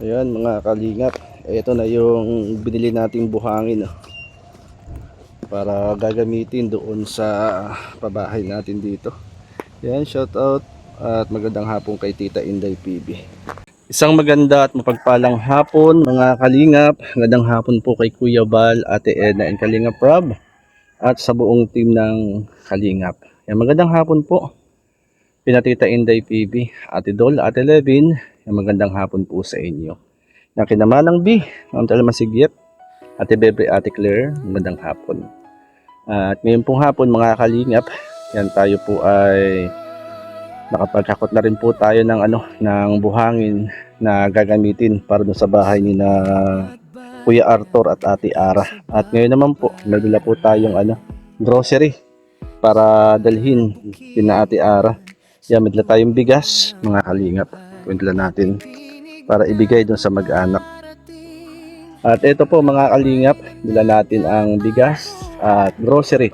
Ayan mga kalingap, ito na yung binili nating buhangin para gagamitin doon sa pabahay natin dito. Ayan, shout out at magandang hapon kay Tita Inday PB. Isang maganda at mapagpalang hapon mga kalingap. Magandang hapon po kay Kuya Bal, Ate Edna and Kalingap Rob at sa buong team ng Kalingap. Ayan, magandang hapon po Pina Tita Inday PB, Ate Dol, Ate Levin. Ayan, magandang hapon po sa inyo. Na kinamalang B, Ma'am Talmasigyep, Ate Bebe, Ate Claire, magandang hapon. At ngayon pong hapon mga kalingap, yan tayo po ay nakapagkakot na rin po tayo ng buhangin na gagamitin para doon sa bahay ni na Kuya Arthur at Ate Ara. At ngayon naman po, nagdala po tayong grocery para dalhin kina Ate Ara. Yan, may dala tayong bigas mga kalingap. Dala natin para ibigay doon sa mag-anak. At ito po mga kalingap, dala natin ang bigas at grocery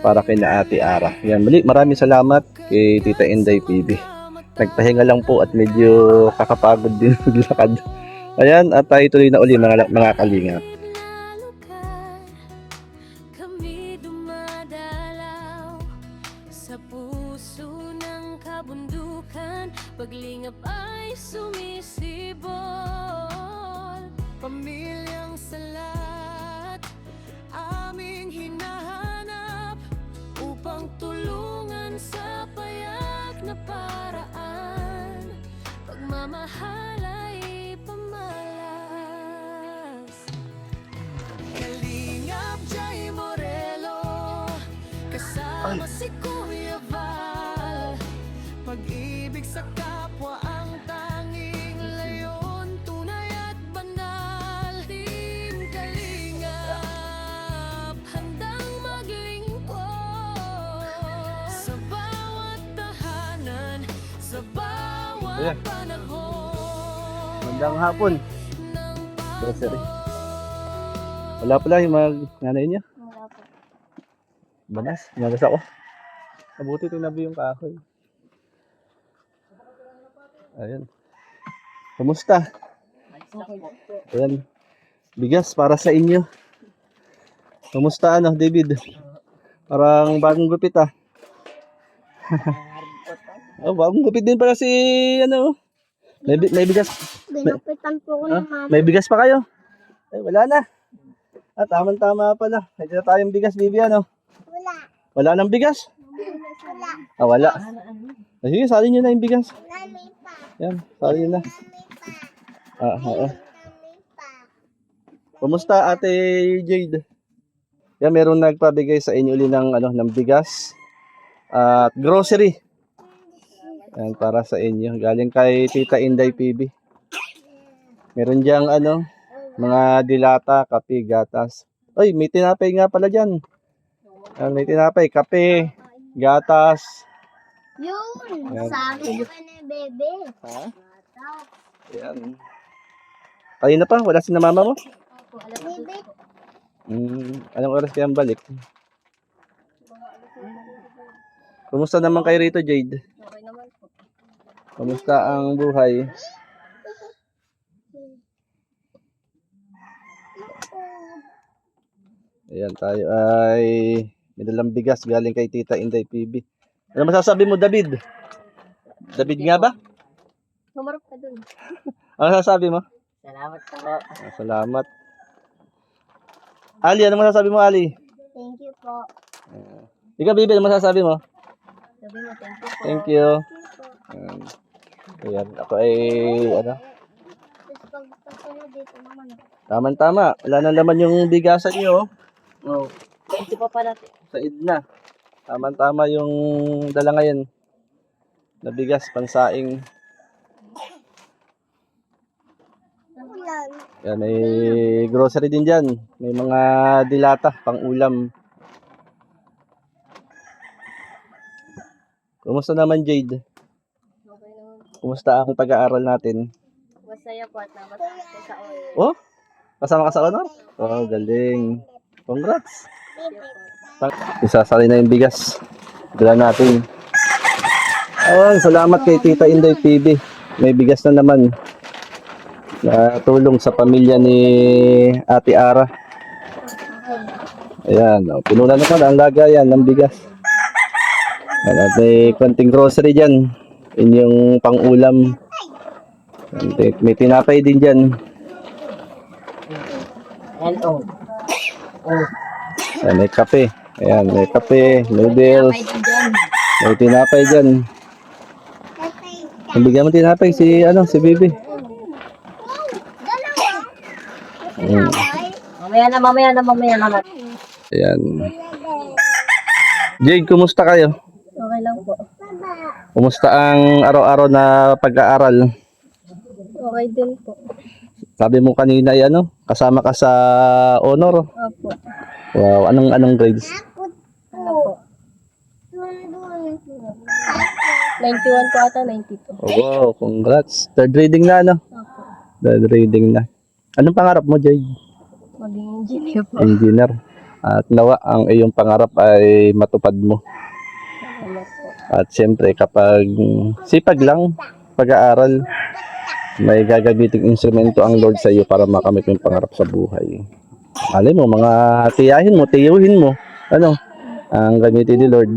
para kay na Ate Ara. Yan, muli maraming salamat kay Tita Inday PB. Nagpahinga lang po at medyo kakapagod din maglakad. Ayan, at tayo tuloy na uli mga kalingap. Kami dumadalaw sa puso ng kabundukan, paglingap ay sumisibol. Pamilyang salat aming hinahanap upang tulungan sa payak na paraan. Pagmamahal ay pamalas. Kalingap Jay Morelo, kasama si Kuya Val. Pag-ibig sa kapwa ang tanging layon, tunay at banal. Team Kalingap, handang maglingkod sa bawat tahanan, sa bawat panahon. Magandang hapon. Grocery. Wala pala yung mga nanay niya. Wala po. Banas, nagas ako. Mabuti tinabi yung kahoy. Ayan. Kumusta? Ayan. Bigas para sa inyo. Kumusta David? Parang bagong gupit Oh, bagong gupit din pala si May bigas. Binupitan po ko ng mama. May bigas pa kayo? Ay, wala na. Tama-tama pala. May dala tayong bigas, Bibi, Wala. Wala nang bigas? Wala. Wala. Sige, salin nyo na yung bigas. Nami pa. Yan, salin nyo na. Nami pa. Kumusta Ate Jade? Yan, meron nagpabigay sa inyo uli ng bigas at grocery. Yan, para sa inyo. Galing kay Tita Inday PB. Meron diyang mga dilata, kape, gatas. Ay, may tinapay nga pala dyan. Yan, may tinapay, kape, gatas. Yun. Ayan. Sabi ko na bebe. Ha? Yan. Kanina pa, wala si na mama mo? Bebe. Anong oras kayang balik? Kumusta naman kayo rito, Jade? Okay naman po. Kumusta ang buhay? Ayan, tayo ay may dalang bigas galing kay Tita Inday PB. Ano masasabi mo, David? David nga ba? Humarap ka dun. Ano masasabi mo? Salamat po. Salamat. Ali, ano masasabi mo, Ali? Thank you po. Ikaw, Bibi, ano masasabi mo? Sabi mo thank you po. Thank you. Ayan, ako ay Tapos pagpasunod dito naman. tama-tama. Wala na naman yung bigasan niyo. Oh, Thank you po pala. sa Edna. Tama-tama yung dala ngayon. Na bigas, pansaing. Yan, may grocery din dyan. May mga dilata, pang ulam. Kumusta naman, Jade? Okay naman. Kumusta ang pag-aaral natin? Masaya po at napasama ko sa oil. Oh, kasama ka sa honor? Oh, galing. Congrats. Isasali na yung bigas. Dala natin. Salamat kay Tita Inday PB. May bigas na naman. tulong sa pamilya ni Ate Ara. Ayan, pinunan naman ang lagayan ng bigas. At may konting grocery dyan. Inyong pang-ulam. May tinapay din dyan. Hello. Ayan, may kape. Ayan, may kape, noodles. May tinapay dyan. Bigyan mo tinapay si Bibi. Mamaya na. Ayan. Jade, kumusta kayo? Okay lang po. Kumusta ang araw-araw na pag-aaral? Okay din po. Sabi mo kanina ay kasama ka sa honor. Opo. Wow, anong grades? Ano po? 91 po ata, 92. Oh, wow, congrats. Third reading na, Opo. Third reading na. Anong pangarap mo, Jade? Maging engineer po. Engineer. At nawa ang iyong pangarap ay matupad mo. Salamat po. At siyempre, kapag sipag lang, pag-aaral, may gagamiting instrumento ang Lord sa iyo para makamit yung pangarap sa buhay. Alam mo, mga tiyuhin mo, ang gamitin ni Lord.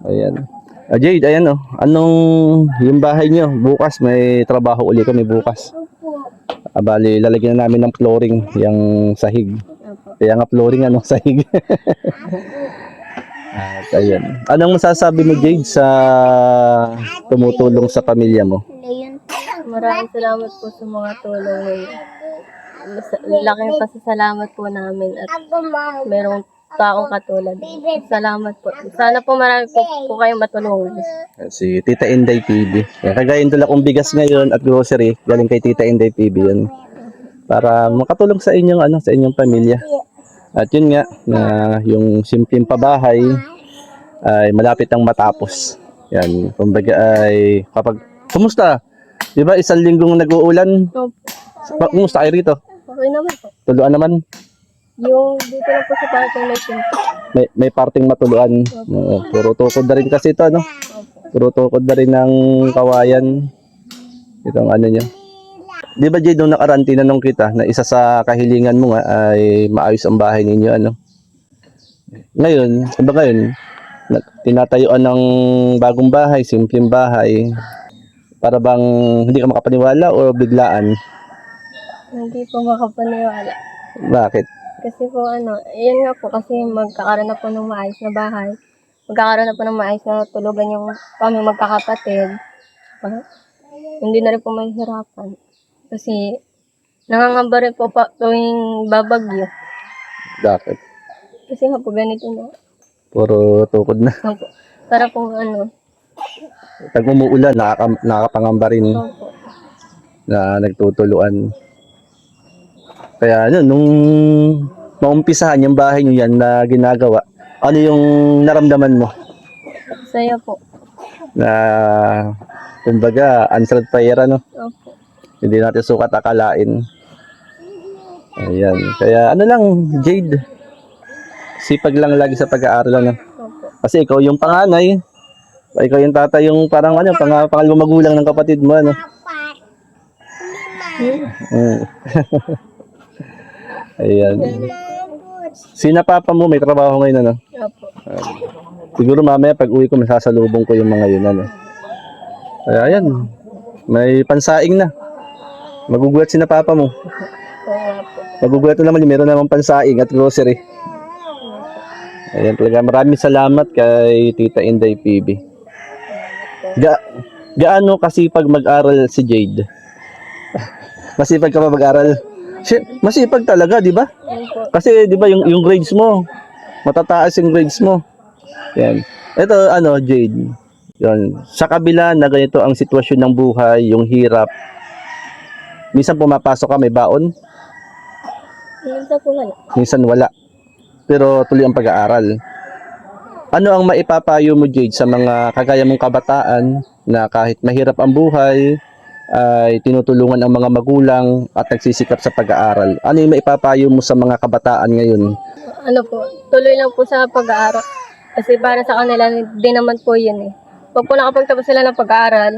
Ayan. Jade, ayan anong yung bahay nyo? Bukas, may trabaho uli kami bukas. Bali, lalagyan na namin ng flooring, yung sahig. Opo. Kaya nga flooring, sahig. At ayan. Anong masasabi mo, Jade, sa tumutulong sa pamilya mo? Maraming salamat po sa mga tulong ninyo. Laking pasasalamat po namin at merong taong katulad. Salamat po. Sana po marami po kayong matulungan. Si Tita Inday TV. Kagayin dala kong bigas ngayon at grocery. Galing kay Tita Inday TV yan. Para makatulong sa inyong, sa inyong pamilya. At yun nga, na yung simpleng pabahay ay malapit ang matapos. Yan. Kumbaga ay, kumusta? Di ba isang linggong nag-uulan? Opo. Kumusta kayo rito? Okay naman po. Tuluan naman. Yung dito lang po sa parking may pinto. May parting matuluan. Puro tukod na rin kasi ito, Opo. Puro tukod na rin ng kawayan. Itong nyo. Di ba, Jade, nung nakaraan tinanong kita na isa sa kahilingan mo nga ay maayos ang bahay ninyo, Ngayon, tinatayuan ng bagong bahay, simpleng bahay. Para bang hindi ka makapaniwala o biglaan? Hindi po makapaniwala. Bakit? Kasi po ayan nga po kasi magkakaroon na po ng maayos na bahay. Magkakaroon na po ng maayos na tulugan yung kami magkakapatid. Hindi na rin po mahihirapan. Kasi nangangamba rin po tuwing babagyo. Bakit? Kasi nga po ganito na. Puro tukod na. Opo. Para po Pag umuulan, nakakapangamba rin Opo. na nagtutuluan. Kaya nung maumpisahan yung bahay nyo yan na ginagawa, ano yung naramdaman mo? Saya po. Na, kumbaga, answered prayer, Opo. Hindi natin sukat akalain. Ayan. Kaya Jade, sipag lang lagi sa pag-aaral, Opo. Kasi ikaw yung panganay, ikaw yung tatay, yung parang pangalawang magulang ng kapatid mo, Ayan. Sina papa mo, may trabaho ngayon, Opo. Siguro mamaya pag uwi ko, masasalubong ko yung mga yun, Kaya ayan, may pansaing na. Magugulat sina papa mo. Kaya po. Magugulat na naman, meron naman pansaing at grocery. Ayan talaga, maraming salamat kay Tita Inday PB. Gaano kasipag mag-aral si Jade? Masipag ka ba mag-aral? Masipag talaga, di ba? Opo. Kasi di ba yung grades mo, matataas yung grades mo. Yan. Ito Jade. Yan. Sa kabila na ganito ang sitwasyon ng buhay, yung hirap. Minsan pumapasok ka, may baon. Minsan po wala. Minsan wala. Pero tuloy ang pag-aaral. Ano ang maipapayo mo, Jade, sa mga kagaya mong kabataan na kahit mahirap ang buhay, ay tinutulungan ang mga magulang at nagsisikap sa pag-aaral? Ano yung maipapayo mo sa mga kabataan ngayon? Tuloy lang po sa pag-aaral. Kasi para sa kanila, din naman po yun Pag po nakapagtapos sila ng pag-aaral,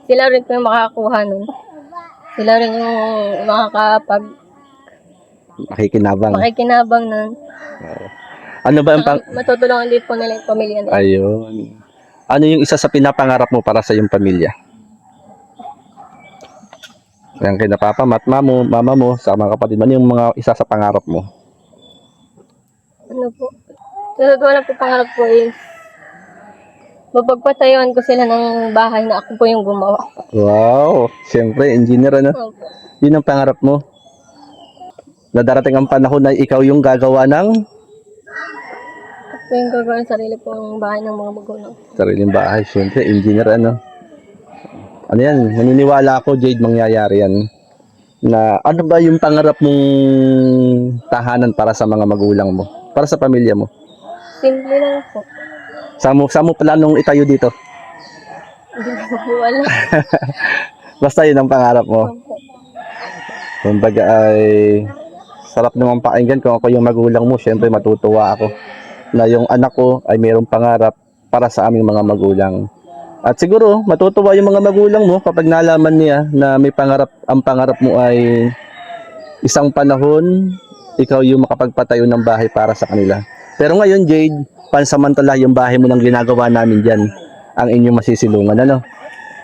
sila rin po yung makakakuha nun. Sila rin yung Makikinabang. makikinabang na Ano ba ang matutulungan din po nila yung pamilya nila. Ayun. Ano yung isa sa pinapangarap mo para sa iyong pamilya? Yan kay na papa, mama mo, sa mga kapatid mo, ano yung mga isa sa pangarap mo? Ano po? Sa totoo lang po, pangarap ko is mapagpatayuan ko sila ng bahay na ako po yung gumawa. Wow, siyempre, engineer ano? Opo. Yun ang pangarap mo. Na darating ang panahon na ikaw yung gagawa ng Ako po yung gagawin sarili po ng bahay ng mga magulang. sariling bahay. Siyempre, engineer ano? Ano yan, naniniwala ako, Jade, mangyayari yan. Na ano ba yung pangarap mong tahanan para sa mga magulang mo? Para sa pamilya mo? Simple lang po. Saan mo planong itayo dito? Hindi ko po alam. Basta yun ang pangarap mo. Opo. Kumbaga ay sarap naman pakinggan kung ako yung magulang mo. Siyempre matutuwa ako na yung anak ko ay mayroong pangarap para sa aming mga magulang. At siguro matutuwa yung mga magulang mo kapag nalaman niya na may pangarap, ang pangarap mo ay isang panahon ikaw yung makapagpatayo ng bahay para sa kanila. Pero ngayon, Jade, pansamantala yung bahay mo nang ginagawa namin dyan ang inyong masisilungan, ano?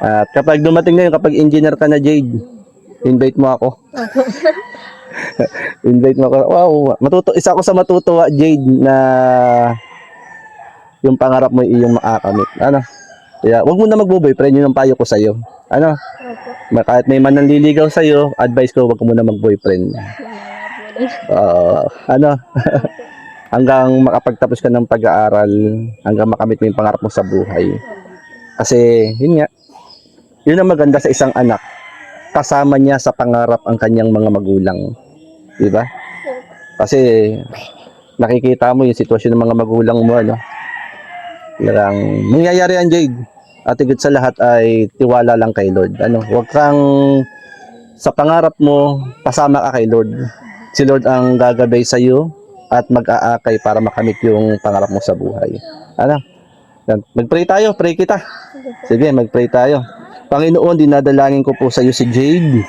At kapag dumating na yun, kapag engineer ka na, Jade, invite mo ako. Invite mo ako. Wow, isa ako sa matutuwa, Jade, na yung pangarap mo iyong makakamit. Ano? Kaya, wag mo na magbo-boyfriend, yun ang payo ko sa'yo. Ano? Opo. Kahit may mananliligaw sa'yo, advice ko, wag mo na mag-boyfriend. Ano? Hanggang makapagtapos ka ng pag-aaral, hanggang makamit mo yung pangarap mo sa buhay. Kasi, yun nga, yun ang maganda sa isang anak. Kasama niya sa pangarap ang kanyang mga magulang. Diba? Kasi, nakikita mo yung sitwasyon ng mga magulang mo, ano? Lang, mangyayari yan, Jade. At higit sa lahat ay tiwala lang kay Lord. Ano? Huwag kang sa pangarap mo, pasama ka kay Lord. Si Lord ang gagabay sa iyo at mag-aakay para makamit yung pangarap mo sa buhay. Ano? Mag-pray tayo, pray kita. Sige, mag-pray tayo. Panginoon, dinadalangin ko po sa iyo si Jade,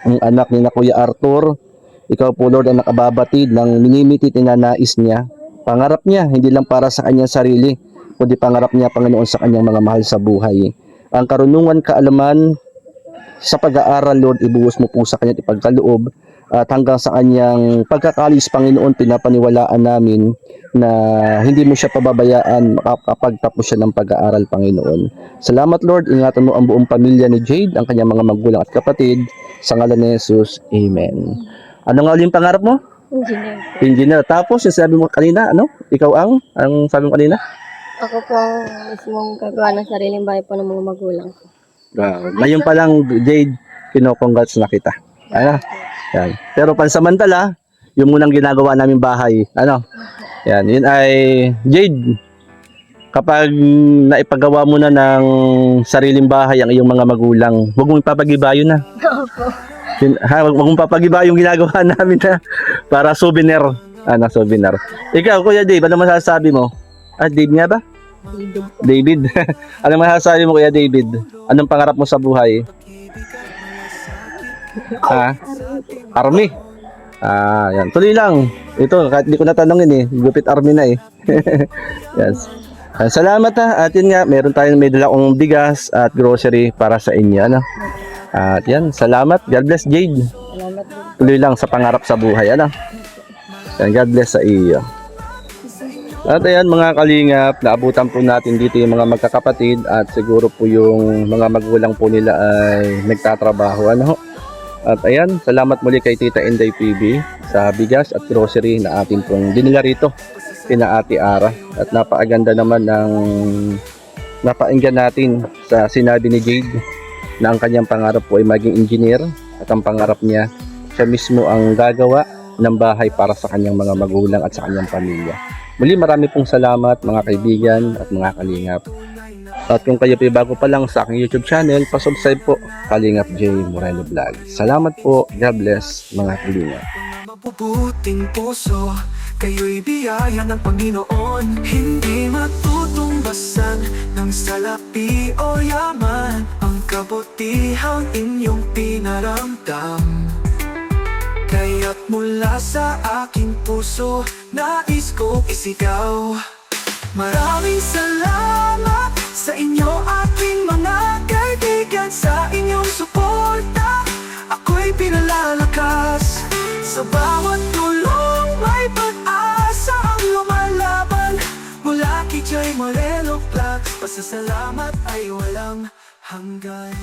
ang anak ni na Kuya Arthur. Ikaw po, Lord, ang nakababatid ng minimitit na nais niya. Pangarap niya, hindi lang para sa kanyang sarili, kundi pangarap niya, Panginoon, sa kanyang mga mahal sa buhay. Ang karunungan, kaalaman sa pag-aaral, Lord, ibuhos mo po sa kanya ipagkaloob at hanggang sa kanyang pagkakalis, Panginoon, pinapaniwalaan namin na hindi mo siya pababayaan makapagtapos siya ng pag-aaral, Panginoon. Salamat, Lord. Ingatan mo ang buong pamilya ni Jade, ang kanyang mga magulang at kapatid. Sa ngalan ni Jesus, Amen. Ano nga ulit yung pangarap mo? Engineer po. Engineer. Tapos, yung sabi mo kanina, ano? Ikaw ang sabi mo kanina? Ako po ang mismong gagawa ng sariling bahay po ng mga magulang ko. Ngayon pa lang, Jade, kino-congrats na kita. Ano? Yan. Pero pansamantala, yung munang ginagawa namin bahay, ano? Yan, yun ay, Jade, kapag naipagawa mo na ng sariling bahay ang iyong mga magulang, huwag mong ipapagiba yun na. Opo. Huwag mong papagiba yung ginagawa namin na para souvenir. Ano, souvenir. Ikaw, Kuya Dave, ano masasabi mo? Dave nga ba? David. Ano masasabi mo, Kuya David? Anong pangarap mo sa buhay? Army. Yan. Tuloy lang. Ito, kahit di ko natanongin eh. Gupit army na eh. Yes. Salamat ha. At yun nga, may dala akong bigas at grocery para sa inyo. Ano? At yan, salamat. God bless, Jade. Salamat po. Tuloy lang sa pangarap sa buhay. Ano? Yan, God bless sa iyo. At ayan mga kalingap, naabutan po natin dito yung mga magkakapatid at siguro po yung mga magulang po nila ay nagtatrabaho. Ano? At ayan, salamat muli kay Tita Inday PB sa bigas at grocery na atin pong dinila rito kina Ate Ara. At napakaganda naman ng napainggan natin sa sinabi ni Jade na ang kanyang pangarap po ay maging engineer at ang pangarap niya, siya mismo ang gagawa ng bahay para sa kanyang mga magulang at sa kanyang pamilya. Muli marami pong salamat mga kaibigan at mga kalingap. At kung kayo pa bago pa lang sa aking YouTube channel, pasubscribe po, Kalingap J. Moreno Vlog. Salamat po. God bless mga kalingap. Mabubuting puso, kayo'y biyaya ng Panginoon. Hindi matutumbasan ng salapi o yaman. Ang kabutihang inyong pinaramdam. Kaya't mula sa aking puso, nais kong isigaw. Maraming salamat sa inyo aking mga kaibigan. Sa inyong suporta, ako'y pinalalakas. Sa bawat tulong may pag-asa ang lumalaban. Mula kay Joy Morelo Vlog, pasasalamat ay walang hanggan.